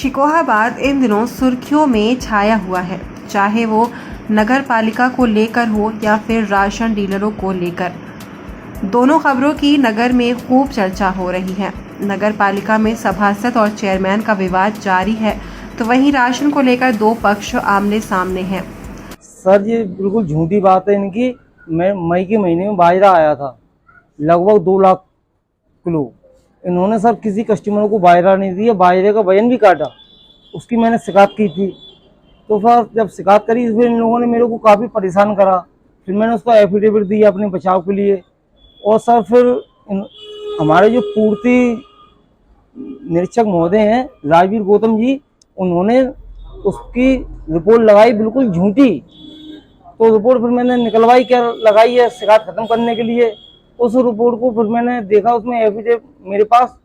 शिकोहाबाद इन दिनों सुर्खियों में छाया हुआ है, चाहे वो नगर पालिका को लेकर हो या फिर राशन डीलरों को लेकर। दोनों खबरों की नगर में खूब चर्चा हो रही है। नगर पालिका में सभासद और चेयरमैन का विवाद जारी है, तो वहीं राशन को लेकर दो पक्ष आमने सामने हैं। सर, ये बिल्कुल झूठी बात है इनकी। मैं मई के महीने में बाजरा आया था, लगभग 2 लाख किलो। इन्होंने सर किसी कस्टमर को बाजरा नहीं दिया, बाजरे का वजन भी काटा। उसकी मैंने शिकायत की थी, तो सर जब शिकायत करी फिर इन लोगों ने मेरे को काफ़ी परेशान करा। फिर मैंने उसका एफिडेविट दिया अपने बचाव के लिए। और सर फिर हमारे जो पूर्ति निरीक्षक महोदय हैं राजवीर गौतम जी, उन्होंने उसकी रिपोर्ट लगाई बिल्कुल झूठी। तो रिपोर्ट फिर मैंने निकलवाई, क्या लगाई है शिकायत खत्म करने के लिए। उस रिपोर्ट को फिर मैंने देखा, उसमें एफिडेविट, मेरे पास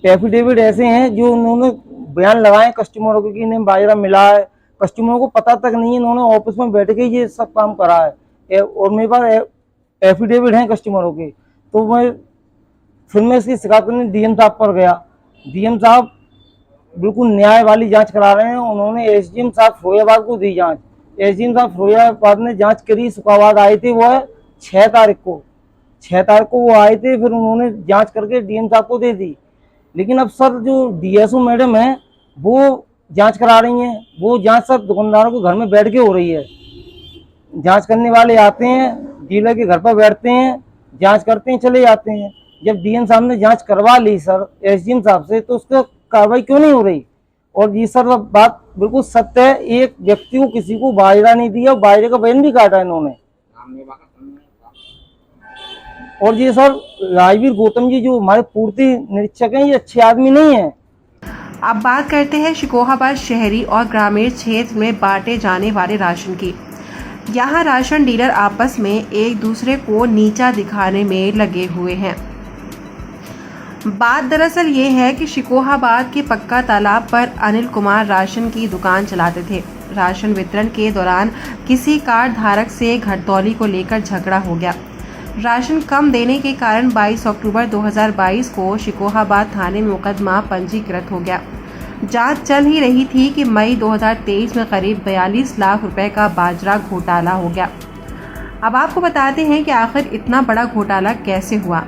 एफिडेविट ऐसे हैं जो उन्होंने बयान लगाए कस्टमरों के कि इन्हें बाजरा मिला है। कस्टमरों को पता तक नहीं है, इन्होंने ऑफिस में बैठ के ये सब काम करा है। और मेरे पास एफिडेविट हैं कस्टमरों के। तो मैं इसकी शिकायत करने डीएम साहब पर गया। डीएम साहब बिल्कुल न्याय वाली जांच करा रहे हैं। उन्होंने एसडीएम साहब फिरोजाबाद को दी जांच। एसडीएम साहब फिरोजाबाद ने जांच करी। शुक्रवार आए थे, वो है 6 तारीख को वो आए थे। फिर उन्होंने जांच करके डीएम साहब को दे दी। लेकिन अब सर जो डीएसओ मैडम है वो जांच करा रही हैं। वो जांच सर दुकानदारों के घर में बैठ के हो रही है। जांच करने वाले आते हैं, डीलर के घर पर बैठते हैं, जांच करते हैं, चले जाते हैं। जब डीएम साहब ने जांच करवा ली सर एसडीएम साहब से, तो उसका कार्रवाई क्यों नहीं हो रही? और ये सर बात बिल्कुल सत्य है। एक व्यक्ति को किसी को बाजरा नहीं दिया, बाजरे का वजन भी काटा इन्होंने। और ये सर राजवीर गौतम जी जो हमारे पूर्ति निरीक्षक हैं, ये अच्छे आदमी नहीं है। अब बात करते हैं शिकोहाबाद शहरी और ग्रामीण क्षेत्र में बांटे जाने वाले राशन की। यहाँ राशन डीलर आपस में एक दूसरे को नीचा दिखाने में लगे हुए हैं। बात दरअसल ये है कि शिकोहाबाद के पक्का तालाब पर अनिल कुमार राशन की दुकान चलाते थे। राशन वितरण के दौरान किसी कार्ड धारक से घटतौली को लेकर झगड़ा हो गया। राशन कम देने के कारण 22 अक्टूबर 2022 को शिकोहाबाद थाने में मुकदमा पंजीकृत हो गया। जांच चल ही रही थी कि मई 2023 में करीब 42 लाख रुपए का बाजरा घोटाला हो गया। अब आपको बताते हैं कि आखिर इतना बड़ा घोटाला कैसे हुआ।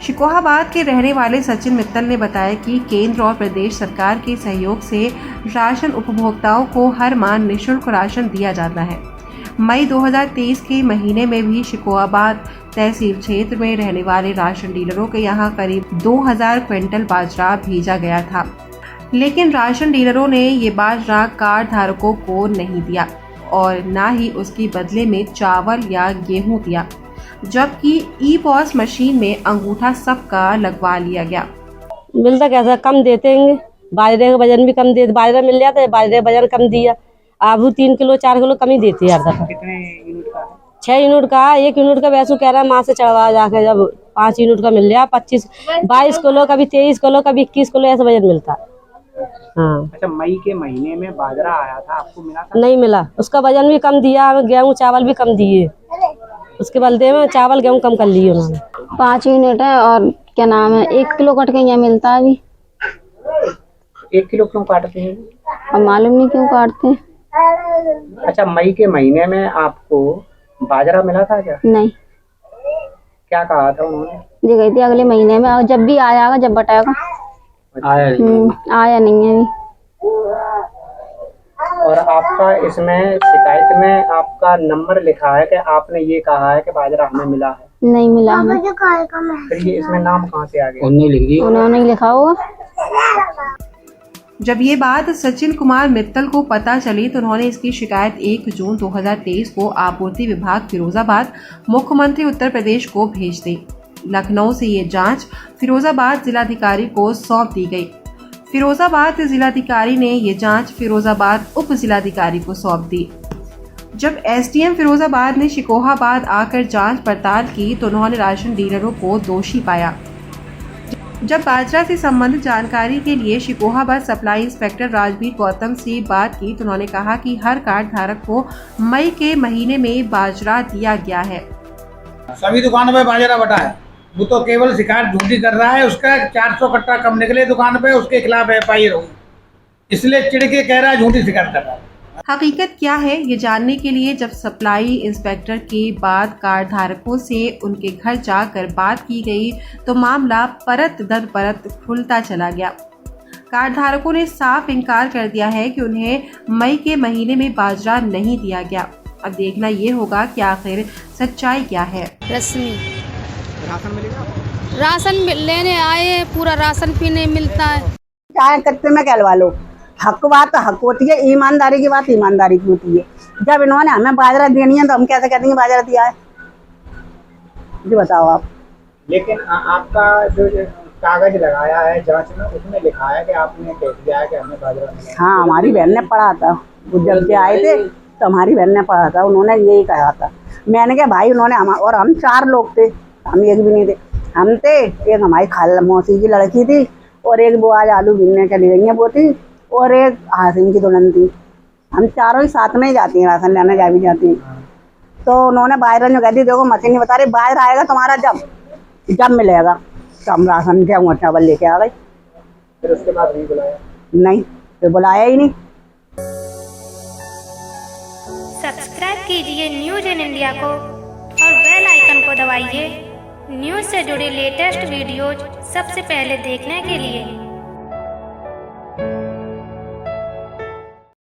शिकोहाबाद के रहने वाले सचिन मित्तल ने बताया कि केंद्र और प्रदेश सरकार के सहयोग से राशन उपभोक्ताओं को हर माह निःशुल्क राशन दिया जाता है। मई 2023 के महीने में भी शिकोहाबाद तहसील क्षेत्र में रहने वाले राशन डीलरों के यहाँ करीब 2000 क्विंटल बाजरा भेजा गया था, लेकिन राशन डीलरों ने ये बाजरा कार्ड धारकों को नहीं दिया और न ही उसके बदले में चावल या गेहूं दिया, जबकि ई-पॉस मशीन में अंगूठा सबका लगवा लिया गया। मिलता कैसा कम देते हैं, बाजरे का वजन भी कम देते, बाजरा मिल जाता है, बाजरे का वजन कम दिया। आबू 3 किलो 4 किलो कम ही देती है हर दफा। कितने यूनिट का? 6 यूनिट का। 1 यूनिट का वैसू कह रहा है माँ से चढ़वा जाके, जब 5 यूनिट का मिल गया 22 किलो, कभी 23 किलो, कभी 21 किलो ऐसा वजन मिलता। हाँ। अच्छा, मई के महीने में बाजरा आया था, आपको मिला था? नहीं मिला, उसका वजन भी कम दिया, गेहूँ चावल भी कम दिए। उसके बदले में चावल गेहूँ कम कर लिए उन्होंने। 5 यूनिट है और क्या नाम है 1 किलो कट के यहाँ मिलता है अभी। 1 किलो क्यों काटते हैं? अब मालूम नहीं क्यों काटते हैं। अच्छा, मई के महीने में आपको बाजरा मिला था क्या? नहीं। क्या कहा था उन्होंने? जी गई थी अगले महीने में, और जब भी आएगा जब बताएगा। आया नहीं है अभी। और आपका इसमें शिकायत में आपका नंबर लिखा है कि आपने ये कहा है कि बाजरा हमें मिला है। नहीं मिला हमें। फिर ये इसमें नाम कहाँ से आ गया? उन्होंने ही लिखा होगा। जब ये बात सचिन कुमार मित्तल को पता चली तो उन्होंने इसकी शिकायत 1 जून 2023 को आपूर्ति विभाग फिरोजाबाद, मुख्यमंत्री उत्तर प्रदेश को भेज दी। लखनऊ से ये जांच फिरोजाबाद जिलाधिकारी को सौंप दी गई। फिरोजाबाद जिलाधिकारी ने ये जांच फिरोजाबाद उप जिलाधिकारी को सौंप दी। जब एसडीएम फिरोजाबाद ने शिकोहाबाद आकर जांच पड़ताल की तो उन्होंने राशन डीलरों को दोषी पाया। जब बाजरा से संबंधित जानकारी के लिए शिकोहाबाद सप्लाई इंस्पेक्टर राजवीर गौतम से बात की तो उन्होंने कहा कि हर कार्ड धारक को मई के महीने में बाजरा दिया गया है। सभी दुकानों पे बाजरा बटा है, वो तो केवल शिकायत झूठी कर रहा है। उसका 400 कट्टा कम निकले दुकान पे, उसके खिलाफ एफआईआर होगी। इसलिए चिढ़ के कह रहा है झूठी शिकायत कर रहा है। हकीकत क्या है ये जानने के लिए जब सप्लाई इंस्पेक्टर के बाद कार्ड धारकों से उनके घर जाकर बात की गई तो मामला परत दर परत खुलता चला गया। कार्ड धारकों ने साफ इनकार कर दिया है कि उन्हें मई के महीने में बाजरा नहीं दिया गया। अब देखना ये होगा कि आखिर सच्चाई क्या है। रश्मि राशन लेने आए, पूरा राशन भी नहीं मिलता है। चाहे कच्चे में कहलवा लो, हक बात हक होती है, ईमानदारी की बात ईमानदारी की होती है। जब इन्होंने हमें बाजरा देनी है तो हम कैसे कहते हैं बाजरा दिया है? जी बताओ आप। लेकिन आपका जो कागज लगाया है जांच में, उसमें लिखा है कि आपने कह दिया है कि हमें बाजरा मिला। हाँ, हमारी बहन ने पढ़ा था, वो जब से आए थे तो हमारी बहन ने पढ़ा था, उन्होंने यही कहा था। मैंने कहा भाई उन्होंने और हम 4 लोग थे, हम एक भी नहीं थे। हम थे, एक हमारी खाला मौसी की लड़की थी और एक वो आज आलू बीनने चली गई है वो थी, और एक हासिम की दुल्हन थी। हम चारों ही साथ में ही जाती हैं, राशन लेने जा भी जाती हैं। तो उन्होंने बाजरा जो कहती, देखो मशीन नहीं बता रही, बाजरा आएगा तुम्हारा जब मिलेगा। तो हम राशन गेहूँ चावल लेके आ गए। फिर उसके बाद नहीं बुलाया? नहीं, फिर बुलाया ही नहीं। सब्सक्राइब कीजिए न्यूज़ इन इंडिया को और बेल आइकन को दबाइए न्यूज़ से जुड़े लेटेस्ट वीडियोज सबसे पहले देखने के लिए।